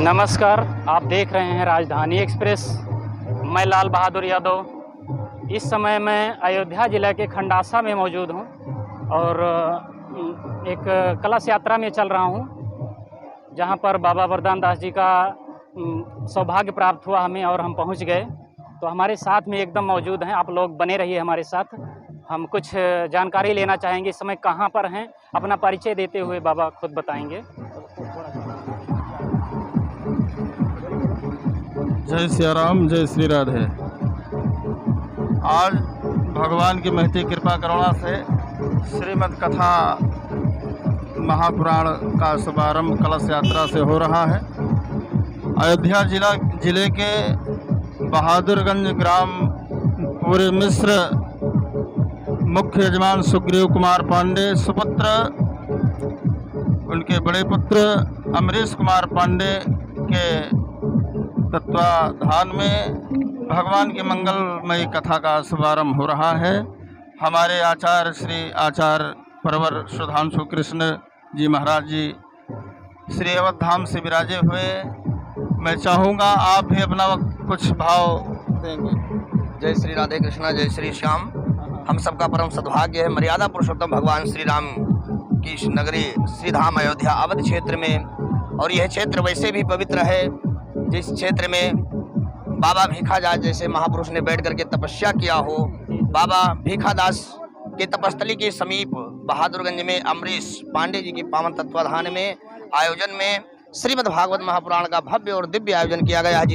नमस्कार, आप देख रहे हैं राजधानी एक्सप्रेस। मैं लाल बहादुर यादव। इस समय मैं अयोध्या ज़िला के खंडासा में मौजूद हूं और एक कलश यात्रा में चल रहा हूं, जहां पर बाबा वरदान दास जी का सौभाग्य प्राप्त हुआ हमें और हम पहुंच गए। तो हमारे साथ में एकदम मौजूद हैं, आप लोग बने रहिए हमारे साथ। हम कुछ जानकारी लेना चाहेंगे, इस समय कहां पर हैं, अपना परिचय देते हुए बाबा खुद बताएंगे। जय सिया राम, जय श्री राधे। आज भगवान की महती कृपा करुणा से श्रीमद् कथा महापुराण का शुभारंभ कलश यात्रा से हो रहा है। अयोध्या जिले के बहादुरगंज ग्राम पूरे मिश्र मुख्य यजमान सुग्रीव कुमार पांडे सुपुत्र उनके बड़े पुत्र अमरीश कुमार पांडे के तत्वाधान में भगवान की मंगलमयी कथा का शुभारंभ हो रहा है। हमारे आचार्य श्री आचार्य परवर सुधांशु कृष्ण जी महाराज जी श्री अवध धाम से विराजे हुए। मैं चाहूँगा आप भी अपना कुछ भाव देंगे। जय श्री राधे कृष्णा, जय श्री श्याम। हम सबका परम सद्भाग्य है मर्यादा पुरुषोत्तम भगवान श्री राम की नगरी श्री धाम अयोध्या अवध क्षेत्र में, और यह क्षेत्र वैसे भी पवित्र है जिस क्षेत्र में बाबा भीखादास जैसे महापुरुष ने बैठ करके तपस्या किया हो। बाबा भीखादास के तपस्थली के समीप बहादुरगंज में अमरीश पांडे जी के पावन तत्वाधान में आयोजन में श्रीमद् भागवत महापुराण का भव्य और दिव्य आयोजन किया गया है।